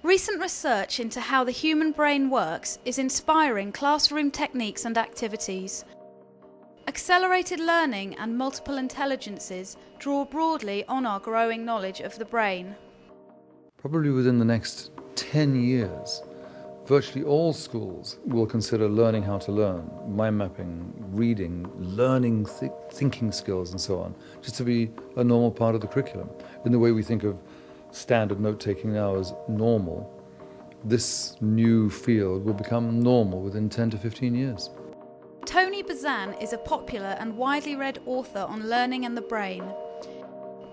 Recent research into how the human brain works is inspiring classroom techniques and activities. Accelerated learning and multiple intelligences draw broadly on our growing knowledge of the brain. Probably within the next 10 years, virtually all schools will consider learning how to learn, mind mapping, reading, learning thinking skills and so on, just to be a normal part of the curriculum. In the way we think of standard note-taking now as normal, this new field will become normal within 10 to 15 years. Tony Buzan is a popular and widely read author on learning and the brain.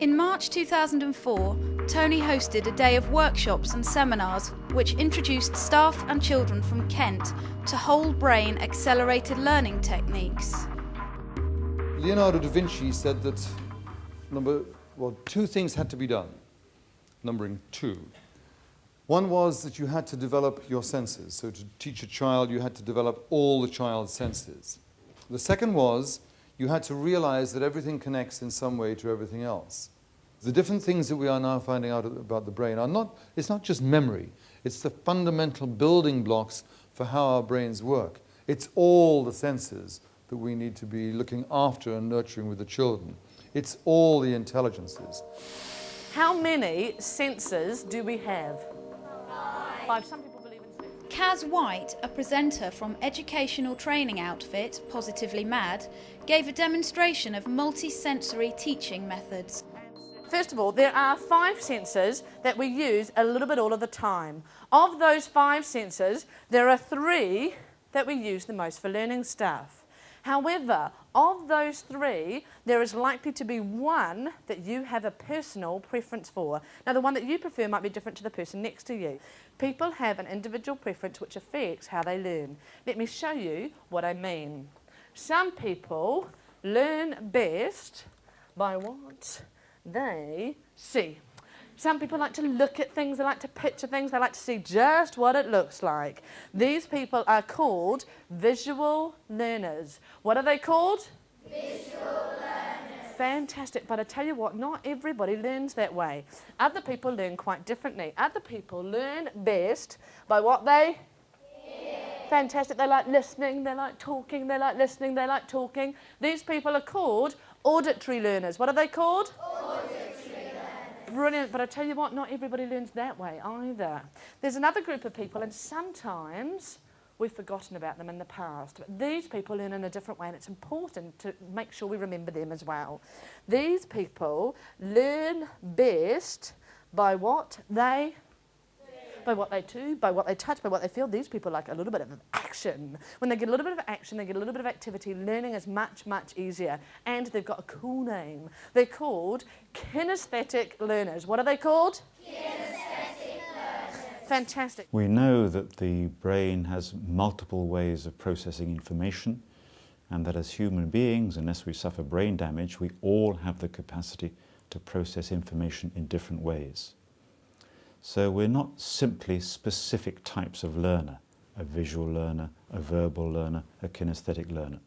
In March 2004, Tony hosted a day of workshops and seminars which introduced staff and children from Kent to whole brain accelerated learning techniques. Leonardo da Vinci said that two things had to be done, numbering two. One was that you had to develop your senses. So to teach a child, you had to develop all the child's senses. The second was you had to realize that everything connects in some way to everything else. The different things that we are now finding out about the brain it's not just memory, it's the fundamental building blocks for how our brains work. It's all the senses that we need to be looking after and nurturing with the children. It's all the intelligences. How many senses do we have? 5. Some people believe in 6. Kaz White, a presenter from educational training outfit Positively Mad, gave a demonstration of multi-sensory teaching methods. First of all, there are 5 senses that we use a little bit all of the time. Of those 5 senses, there are 3 that we use the most for learning stuff. However, of those 3, there is likely to be one that you have a personal preference for. Now, the one that you prefer might be different to the person next to you. People have an individual preference which affects how they learn. Let me show you what I mean. Some people learn best by what they see. Some people like to look at things, they like to picture things, they like to see just what it looks like. These people are called visual learners. What are they called? Visual learners. Fantastic, but I tell you what, not everybody learns that way. Other people learn quite differently. Other people learn best by what they hear. Fantastic, they like listening, they like talking, they like listening, they like talking. These people are called auditory learners. What are they called? Brilliant, but I tell you what, not everybody learns that way either. There's another group of people, and sometimes we've forgotten about them in the past. But these people learn in a different way, and it's important to make sure we remember them as well. These people learn best by what they by what they do, by what they touch, by what they feel. These people like a little bit of action. When they get a little bit of action, they get a little bit of activity, learning is much, much easier. And they've got a cool name. They're called kinesthetic learners. What are they called? Kinesthetic learners. Fantastic. We know that the brain has multiple ways of processing information, and that as human beings, unless we suffer brain damage, we all have the capacity to process information in different ways. So we're not simply specific types of learner, a visual learner, a verbal learner, a kinesthetic learner,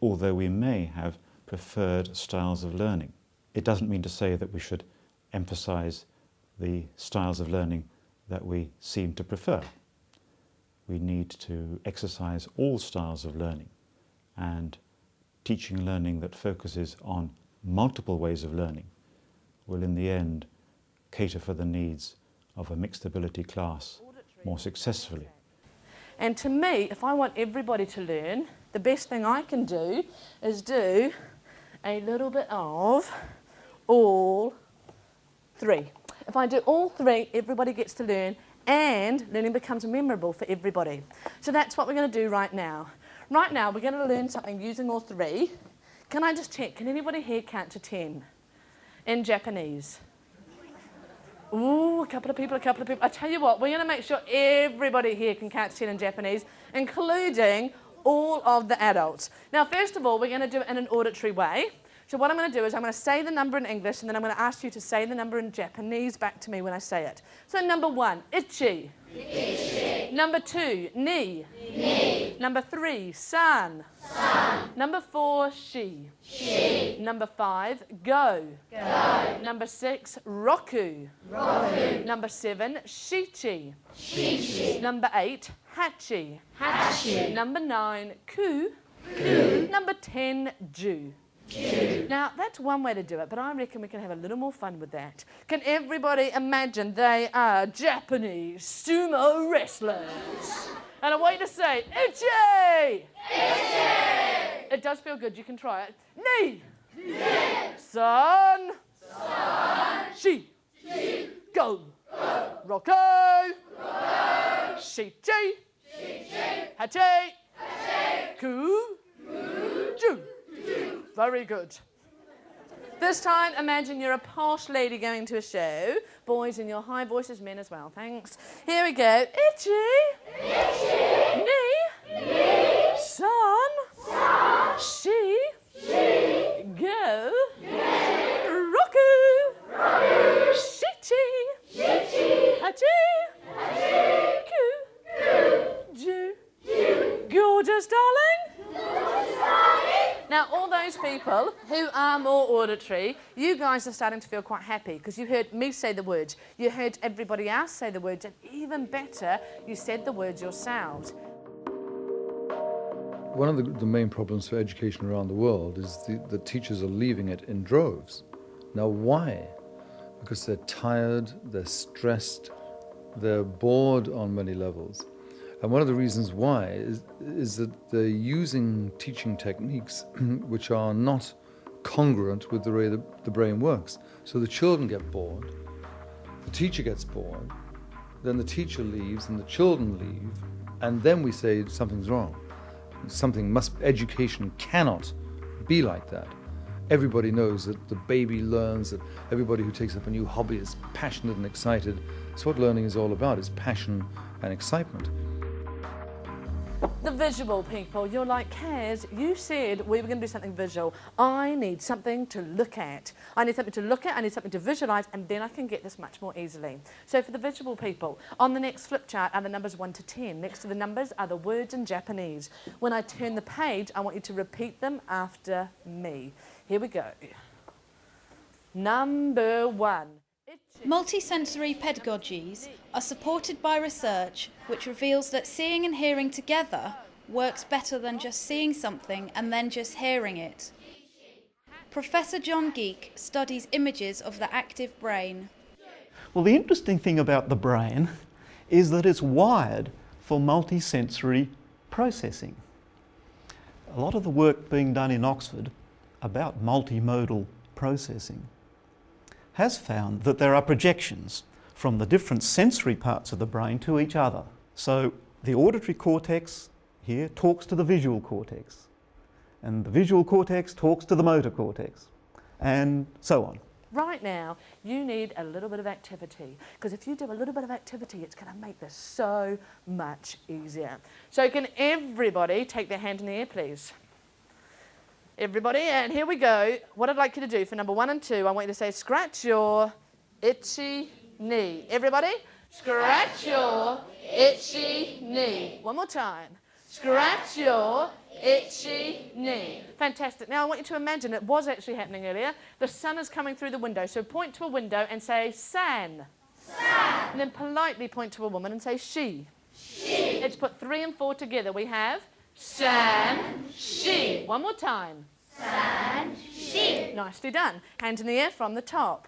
although we may have preferred styles of learning. It doesn't mean to say that we should emphasize the styles of learning that we seem to prefer. We need to exercise all styles of learning, and teaching learning that focuses on multiple ways of learning will in the end cater for the needs of a mixed ability class more successfully. And to me, if I want everybody to learn, the best thing I can do is do a little bit of all 3. If I do all 3, everybody gets to learn, and learning becomes memorable for everybody. So that's what we're going to do right now. Right now, we're going to learn something using all 3. Can I just check, can anybody here count to 10 in Japanese? Ooh, a couple of people. I tell you what, we're going to make sure everybody here can count to 10 in Japanese, including all of the adults. Now, first of all, we're going to do it in an auditory way. So what I'm going to do is I'm going to say the number in English, and then I'm going to ask you to say the number in Japanese back to me when I say it. So number 1, ichi. Ichi. Number 2, ni. Ni. Number 3, san. San. Number 4, she. Number 5, go. Number 6, roku. Number 7, sheechy. Number 8, hatchy. Number 9, coo. Number 10, Jew. Now, that's one way to do it, but I reckon we can have a little more fun with that. Can everybody imagine they are Japanese sumo wrestlers? And I want you to say, Ichi! Ichi! It does feel good. You can try it. Ni! Ni! San! San! Shi! Shi! Go! Go! Roku! Roku! Shichi! Shichi! Hachi! Hachi! Ku! Ku! Ju! Ju! Very good. This time, imagine you're a posh lady going to a show. Boys in your high voices, men as well, thanks. Here we go. Itchy. Itchy. Knee. Knee. Son. Son. She. She. Go. Go. Roku. Roku. Shitty. Shitty. Hatchy. Hatchy. Coo. Coo. Jew. Jew. Gorgeous, darling. Gorgeous, darling. Now, all those people who are more auditory, you guys are starting to feel quite happy because you heard me say the words, you heard everybody else say the words, and even better, you said the words yourselves. One of the main problems for education around the world is the teachers are leaving it in droves. Now, why? Because they're tired, they're stressed, they're bored on many levels. And one of the reasons why is that they're using teaching techniques which are not congruent with the way the brain works. So the children get bored, the teacher gets bored, then the teacher leaves and the children leave, and then we say something's wrong. Education cannot be like that. Everybody knows that the baby learns, that everybody who takes up a new hobby is passionate and excited. It's what learning is all about, is passion and excitement. The visual people, you're like, Kaz, you said we were going to do something visual. I need something to look at. I need something to look at, I need something to visualise, and then I can get this much more easily. So for the visual people, on the next flip chart are the numbers 1 to 10. Next to the numbers are the words in Japanese. When I turn the page, I want you to repeat them after me. Here we go. Number 1. Multisensory pedagogies are supported by research which reveals that seeing and hearing together works better than just seeing something and then just hearing it. Professor John Geek studies images of the active brain. Well, the interesting thing about the brain is that it's wired for multisensory processing. A lot of the work being done in Oxford about multimodal processing has found that there are projections from the different sensory parts of the brain to each other. So the auditory cortex here talks to the visual cortex, and the visual cortex talks to the motor cortex, and so on. Right now, you need a little bit of activity, because if you do a little bit of activity, it's going to make this so much easier. So can everybody take their hand in the air, please? Everybody, and here we go. What I'd like you to do for number 1 and 2, I want you to say, scratch your itchy knee. Everybody, scratch your itchy knee. One more time. Scratch your itchy knee. Fantastic. Now I want you to imagine it was actually happening earlier. The sun is coming through the window, so point to a window and say, san. San. And then politely point to a woman and say, she. She. Let's put 3 and 4 together. We have san, she. One more time. San, she. Nicely done. Hand in the air from the top.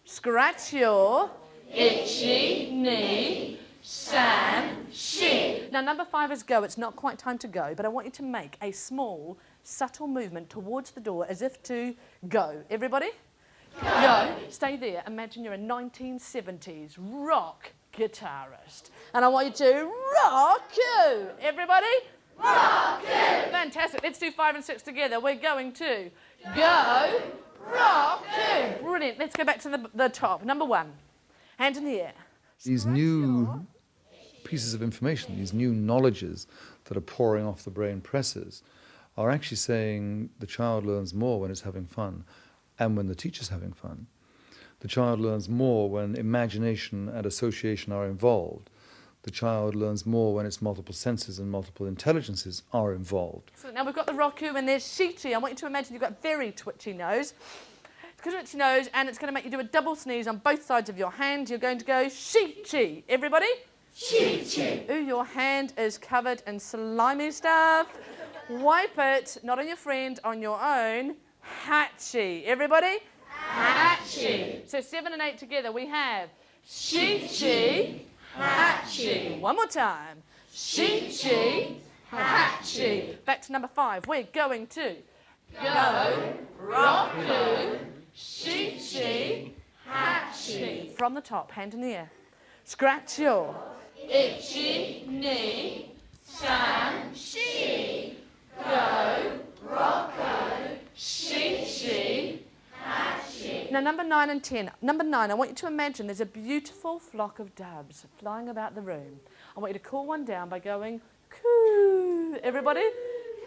Scratch your itchy knee. San, she. Now number 5 is go. It's not quite time to go, but I want you to make a small, subtle movement towards the door as if to go. Everybody? Go. Stay there. Imagine you're a 1970s rock guitarist. And I want you to rock. Everybody? Rock! Fantastic. Let's do 5 and 6 together. We're going to go, rock! Brilliant. Let's go back to the top. Number 1. Hand in the air. These new pieces of information, these new knowledges that are pouring off the brain presses are actually saying the child learns more when it's having fun and when the teacher's having fun. The child learns more when imagination and association are involved. the child learns more when its multiple senses and multiple intelligences are involved. So now we've got the Roku and there's Shichi. I want you to imagine you've got a very twitchy nose. Twitchy nose, and it's going to make you do a double sneeze on both sides of your hand. You're going to go Shichi. Everybody? Shichi. Ooh, your hand is covered in slimy stuff. Wipe it, not on your friend, on your own. Hachi. Everybody? Hachi. So 7 and 8 together we have Shichi, Hachi. One more time. Shichi, Hachi. Back to number 5. We're going to go, Roku, Shichi, Hachi. From the top, hand in the air. Scratch your itchy knee. San, shi. Go, Roku, Shichi, Hachi. Now, number 9 and 10. Number 9, I want you to imagine there's a beautiful flock of doves flying about the room. I want you to call one down by going, coo. Everybody?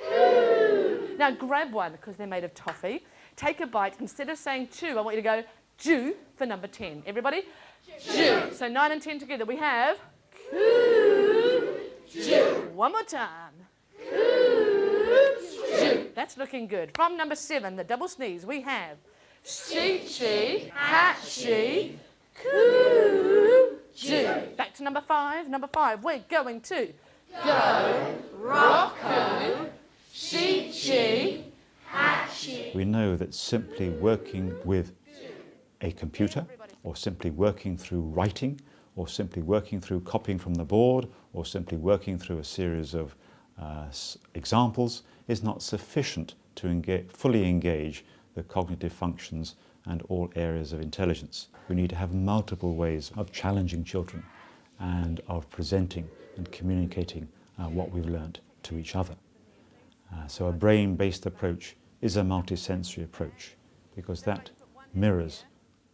Coo. Now, grab one, because they're made of toffee. Take a bite. Instead of saying chew, I want you to go Jew for number 10. Everybody? Jew. So 9 and 10 together. We have coo, Jew. One more time. Coo, Jew. That's looking good. From number 7, the double sneeze, we have Shichi, Hachi, coo, Jew. Back to number 5. Number 5, we're going to go, Roku, Shichi, Hachi. We know that simply working with a computer, or simply working through writing, or simply working through copying from the board, or simply working through a series of examples is not sufficient to fully engage the cognitive functions and all areas of intelligence. We need to have multiple ways of challenging children and of presenting and communicating what we've learnt to each other. So a brain-based approach is a multisensory approach, because that mirrors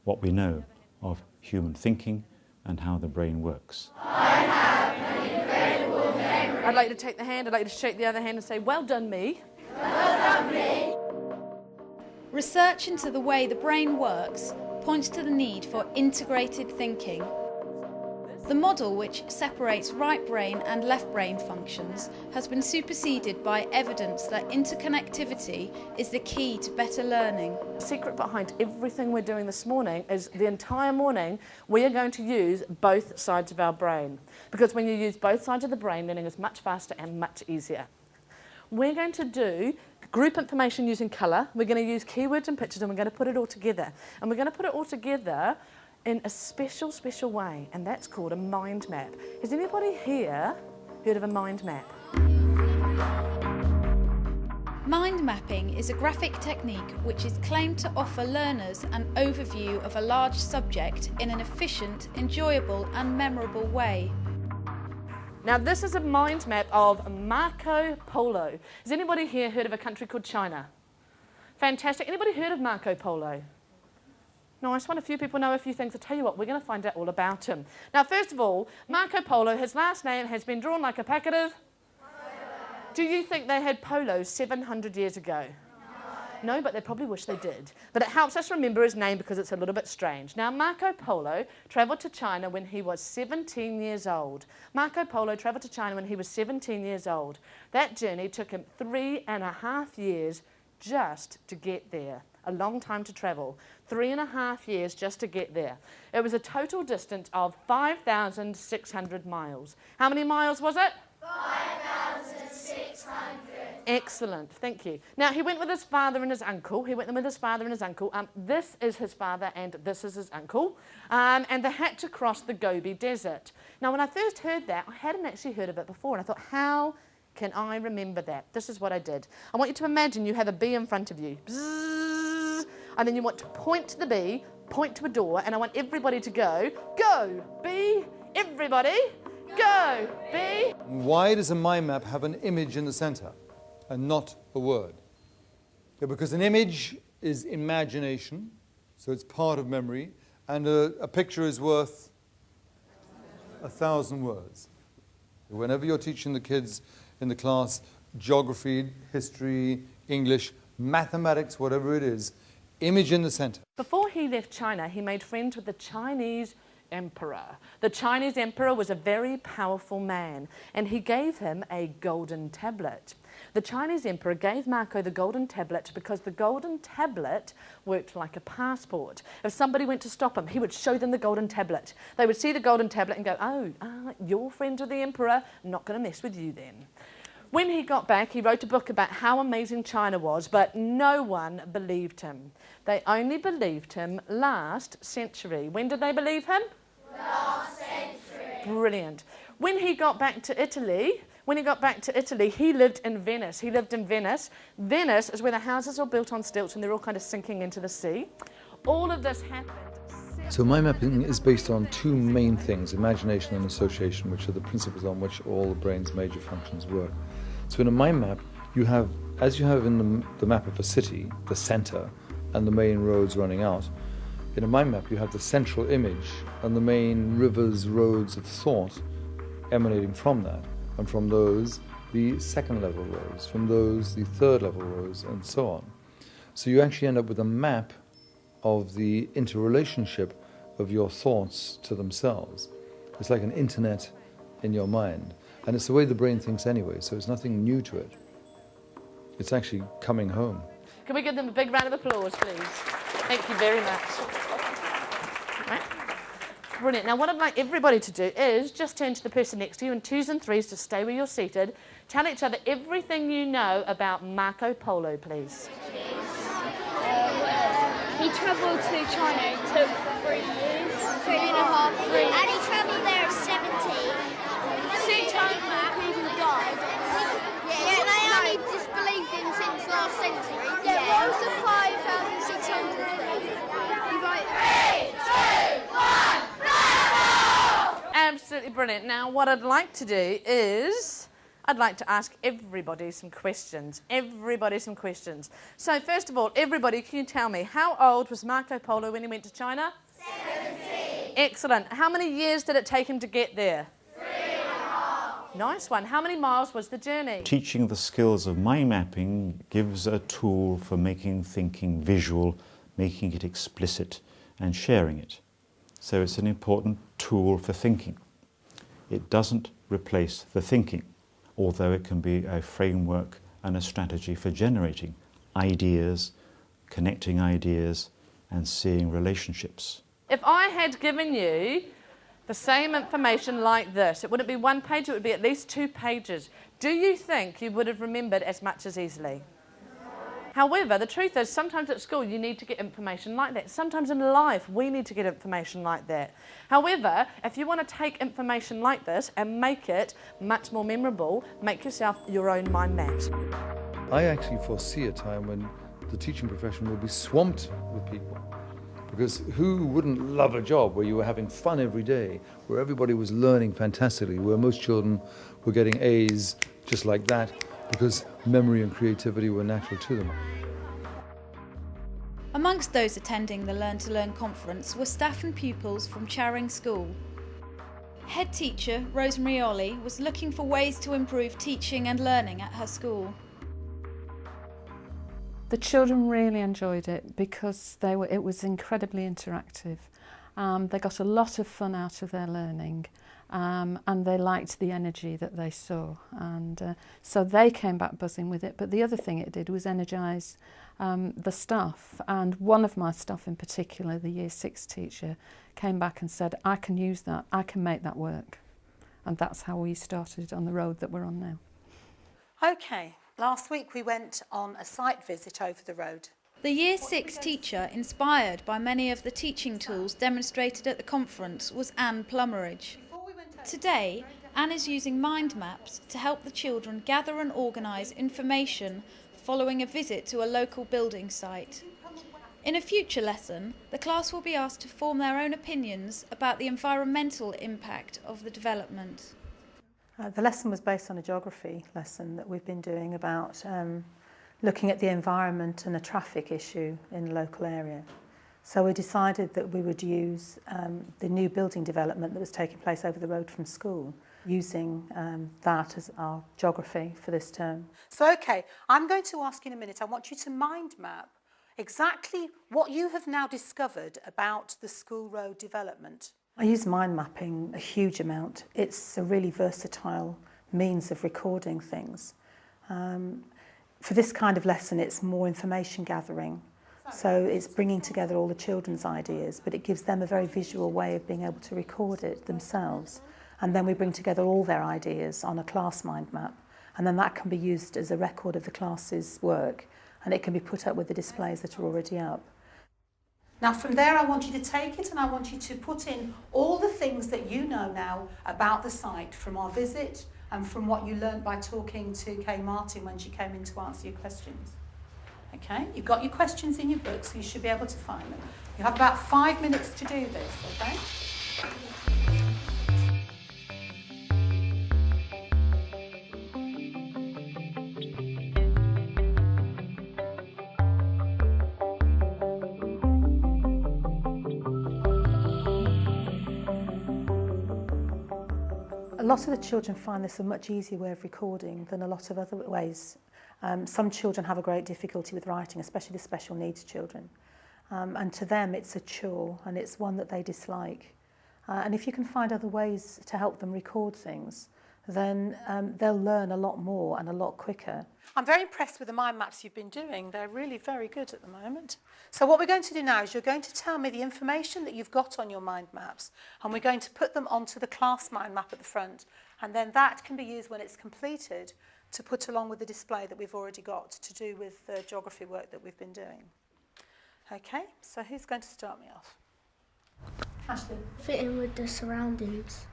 what we know of human thinking and how the brain works. I have an incredible memory. I'd like to take the hand, I'd like to shake the other hand and say, well done me. Well done me. Research into the way the brain works points to the need for integrated thinking. The model, which separates right brain and left brain functions, has been superseded by evidence that interconnectivity is the key to better learning. The secret behind everything we're doing this morning is the entire morning we are going to use both sides of our brain. Because when you use both sides of the brain, learning is much faster and much easier. We're going to do group information using colour. We're going to use keywords and pictures, and we're going to put it all together. And we're going to put it all together in a special way, and that's called a mind map. Has anybody here heard of a mind map? Mind mapping is a graphic technique which is claimed to offer learners an overview of a large subject in an efficient, enjoyable and memorable way. Now this is a mind map of Marco Polo. Has anybody here heard of a country called China? Fantastic. Anybody heard of Marco Polo? Nice one. A few people know a few things. I'll tell you what, we're going to find out all about him. Now, first of all, Marco Polo, his last name has been drawn like a packet of... Do you think they had polos 700 years ago? No, but they probably wish they did. But it helps us remember his name because it's a little bit strange. Now, Marco Polo travelled to China when he was 17 years old. Marco Polo travelled to China when he was 17 years old. That journey took him 3.5 years just to get there. A long time to travel. 3.5 years just to get there. It was a total distance of 5,600 miles. How many miles was it? 5,600. Excellent, thank you. Now, he went with his father and his uncle. This is his father and this is his uncle. And they had to cross the Gobi Desert. Now, when I first heard that, I hadn't actually heard of it before. And I thought, how can I remember that? This is what I did. I want you to imagine you have a bee in front of you. Bzzz, and then you want to point to the bee, point to a door, and I want everybody to go bee, everybody, go bee. Why does a mind map have an image in the center and not a word? Yeah, because an image is imagination, so it's part of memory, and a picture is worth 1,000 words. Whenever you're teaching the kids in the class geography, history, English, mathematics, whatever it is, image in the center. Before he left China, he made friends with the Chinese emperor. The Chinese emperor was a very powerful man, and he gave him a golden tablet. The Chinese emperor gave Marco the golden tablet because the golden tablet worked like a passport. If somebody went to stop him, he would show them the golden tablet. They would see the golden tablet and go, oh, you're friends with the emperor, I'm not going to mess with you then. When he got back, he wrote a book about how amazing China was, but no one believed him. They only believed him last century. When did they believe him? Last century. Brilliant. When he got back to Italy, he lived in Venice. Venice is where the houses are built on stilts and they're all kind of sinking into the sea. All of this happened. So mind mapping is based on two main things, imagination and association, which are the principles on which all the brain's major functions work. So in a mind map, you have, as you have in the map of a city, the center and the main roads running out. In a mind map, you have the central image and the main rivers, roads of thought emanating from that. And from those, the second level roads, from those, the third level roads, and so on. So you actually end up with a map of the interrelationship of your thoughts to themselves. It's like an internet in your mind. And it's the way the brain thinks anyway, so it's nothing new to it. It's actually coming home. Can we give them a big round of applause, please? Thank you very much. Right. Brilliant. Now, what I'd like everybody to do is just turn to the person next to you in twos and threes to stay where you're seated. Tell each other everything you know about Marco Polo, please. He travelled to China, it took 3 years, 3.5 years. And he travelled there at 17. 600 people died. Yeah, they only disbelieved him since last century. Yeah, what was the 5,600 then? You're right. 3, 2, 1, Absolutely brilliant. Now, what I'd like to do is I'd like to ask everybody some questions. So, first of all, everybody, can you tell me, how old was Marco Polo when he went to China? 17. Excellent. How many years did it take him to get there? 3.5. Nice one. How many miles was the journey? Teaching the skills of mind mapping gives a tool for making thinking visual, making it explicit and sharing it. So it's an important tool for thinking. It doesn't replace the thinking, although it can be a framework and a strategy for generating ideas, connecting ideas and seeing relationships. If I had given you the same information like this, it wouldn't be 1 page, it would be at least 2 pages. Do you think you would have remembered as much as easily? However, the truth is, sometimes at school you need to get information like that. Sometimes in life we need to get information like that. However, if you want to take information like this and make it much more memorable, make yourself your own mind maps. I actually foresee a time when the teaching profession will be swamped with people. Because who wouldn't love a job where you were having fun every day, where everybody was learning fantastically, where most children were getting A's just like that, because memory and creativity were natural to them. Amongst those attending the Learn to Learn conference were staff and pupils from Charing School. Head teacher Rosemary Ollie was looking for ways to improve teaching and learning at her school. The children really enjoyed it because it was incredibly interactive. They got a lot of fun out of their learning. And they liked the energy that they saw, and so they came back buzzing with it. But the other thing it did was energise the staff, and one of my staff in particular, the Year 6 teacher, came back and said, I can use that, I can make that work. And that's how we started on the road that we're on now. Okay, last week we went on a site visit over the road. The Year 6 teacher, inspired by many of the teaching tools demonstrated at the conference, was Anne Plummeridge. Today, Anne is using mind maps to help the children gather and organise information following a visit to a local building site. In a future lesson, the class will be asked to form their own opinions about the environmental impact of the development. The lesson was based on a geography lesson that we've been doing about looking at the environment and a traffic issue in the local area. So we decided that we would use the new building development that was taking place over the road from school, using that as our geography for this term. So, okay, I'm going to ask you in a minute, I want you to mind map exactly what you have now discovered about the school road development. I use mind mapping a huge amount. It's a really versatile means of recording things. For this kind of lesson, it's more information gathering. So it's bringing together all the children's ideas, but it gives them a very visual way of being able to record it themselves. And then we bring together all their ideas on a class mind map. And then that can be used as a record of the class's work, and it can be put up with the displays that are already up. Now from there I want you to take it and I want you to put in all the things that you know now about the site from our visit and from what you learned by talking to Kay Martin when she came in to answer your questions. Okay, you've got your questions in your book, so you should be able to find them. You have about 5 minutes to do this, okay? A lot of the children find this a much easier way of recording than a lot of other ways. Some children have a great difficulty with writing, especially the special needs children. And to them it's a chore and it's one that they dislike. And if you can find other ways to help them record things, then they'll learn a lot more and a lot quicker. I'm very impressed with the mind maps you've been doing. They're really very good at the moment. So what we're going to do now is you're going to tell me the information that you've got on your mind maps, and we're going to put them onto the class mind map at the front, and then that can be used when it's completed to put along with the display that we've already got to do with the geography work that we've been doing. Okay, so who's going to start me off? Ashley. Fit in with the surroundings.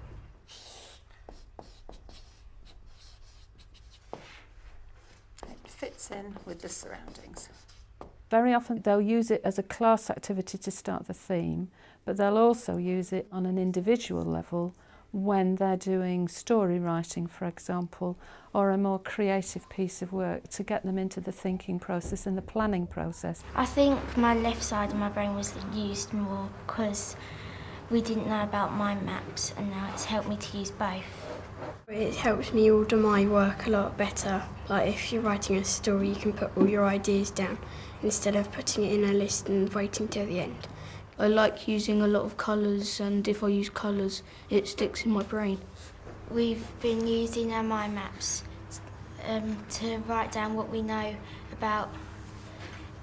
Fits in with the surroundings. Very often they'll use it as a class activity to start the theme, but they'll also use it on an individual level when they're doing story writing, for example, or a more creative piece of work to get them into the thinking process and the planning process. I think my left side of my brain was used more because we didn't know about mind maps, and now it's helped me to use both. It helps me order my work a lot better. Like if you're writing a story, you can put all your ideas down instead of putting it in a list and waiting till the end. I like using a lot of colours, and if I use colours, it sticks in my brain. We've been using our mind maps to write down what we know about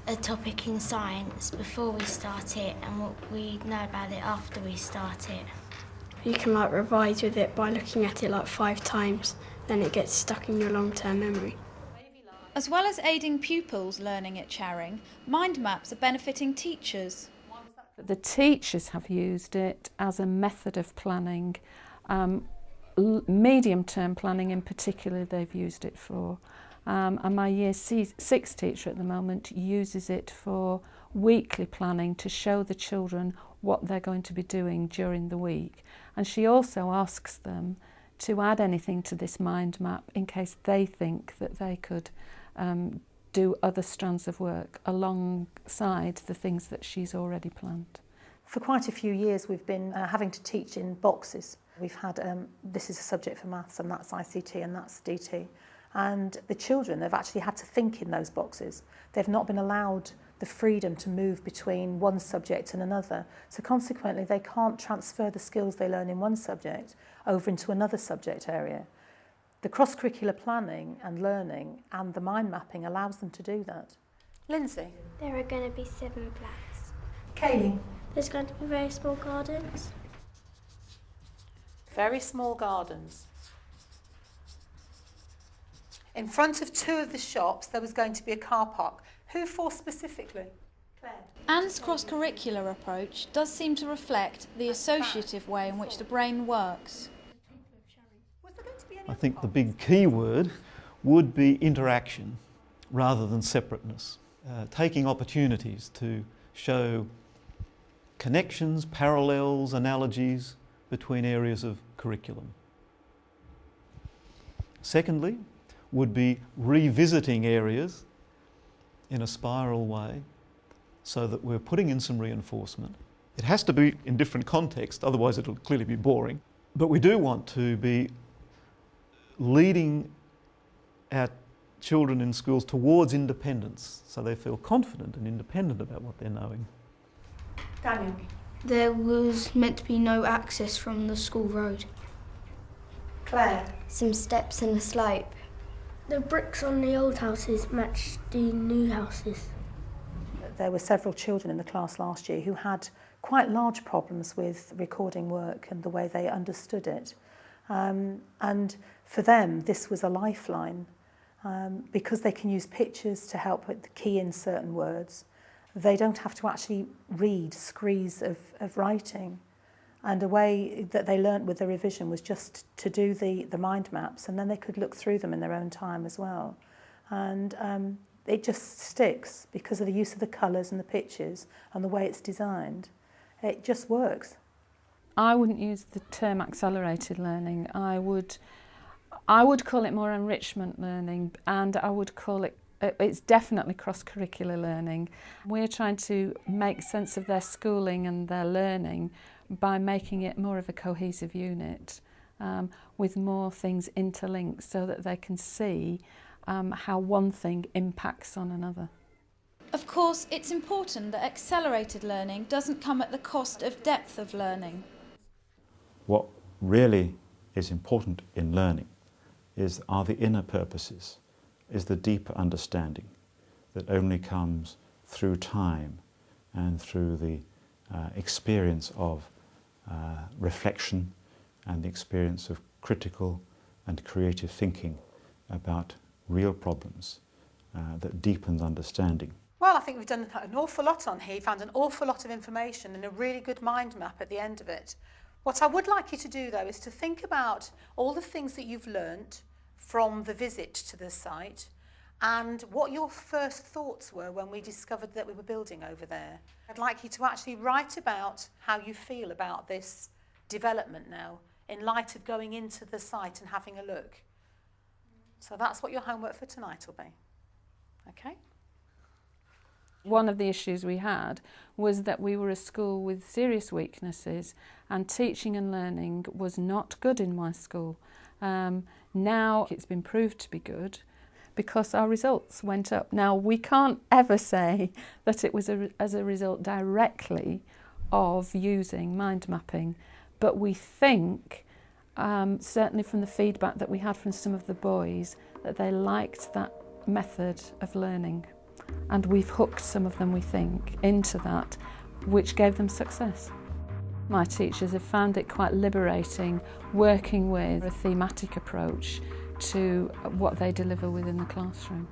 a topic in science before we start it and what we know about it after we start it. You can like revise with it by looking at it like 5 times, then it gets stuck in your long-term memory. As well as aiding pupils learning at Charing, mind maps are benefiting teachers. The teachers have used it as a method of planning. Medium-term planning in particular they've used it for. And my Year 6 teacher at the moment uses it for weekly planning to show the children what they're going to be doing during the week. And she also asks them to add anything to this mind map in case they think that they could do other strands of work alongside the things that she's already planned. For quite a few years we've been having to teach in boxes. We've had, this is a subject for maths and that's ICT and that's DT. And the children have actually had to think in those boxes. They've not been allowed the freedom to move between one subject and another. So consequently, they can't transfer the skills they learn in one subject over into another subject area. The cross-curricular planning and learning and the mind mapping allows them to do that. Lindsay? There are going to be 7 flags. Kaylee? There's going to be very small gardens. Very small gardens. In front of 2 of the shops, there was going to be a car park. Who for specifically? Claire. Anne's cross-curricular approach does seem to reflect the associative way in which the brain works. I think the big key word would be interaction rather than separateness. Taking opportunities to show connections, parallels, analogies between areas of curriculum. Secondly, would be revisiting areas in a spiral way so that we're putting in some reinforcement. It has to be in different contexts, otherwise it'll clearly be boring. But we do want to be leading our children in schools towards independence so they feel confident and independent about what they're knowing. Daniel? There was meant to be no access from the school road. Claire? Some steps and a slope. The bricks on the old houses matched the new houses. There were several children in the class last year who had quite large problems with recording work and the way they understood it. And for them, this was a lifeline. Because they can use pictures to help with the key in certain words. They don't have to actually read screeds of writing. And a way that they learnt with the revision was just to do the mind maps, and then they could look through them in their own time as well. And it just sticks because of the use of the colours and the pictures and the way it's designed. It just works. I wouldn't use the term accelerated learning. I would call it more enrichment learning, and I would call it's definitely cross-curricular learning. We're trying to make sense of their schooling and their learning by making it more of a cohesive unit with more things interlinked so that they can see how one thing impacts on another. Of course, it's important that accelerated learning doesn't come at the cost of depth of learning. What really is important in learning are the inner purposes, is the deeper understanding that only comes through time and through the experience of reflection and the experience of critical and creative thinking about real problems that deepens understanding. Well, I think we've done an awful lot on here. Found an awful lot of information and a really good mind map at the end of it. What I would like you to do, though, is to think about all the things that you've learnt from the visit to the site and what your first thoughts were when we discovered that we were building over there. I'd like you to actually write about how you feel about this development now in light of going into the site and having a look. So that's what your homework for tonight will be. Okay? One of the issues we had was that we were a school with serious weaknesses and teaching and learning was not good in my school. Now it's been proved to be good because our results went up. Now we can't ever say that it was as a result directly of using mind mapping, but we think, certainly from the feedback that we had from some of the boys, that they liked that method of learning. And we've hooked some of them, we think, into that, which gave them success. My teachers have found it quite liberating working with a thematic approach to what they deliver within the classroom.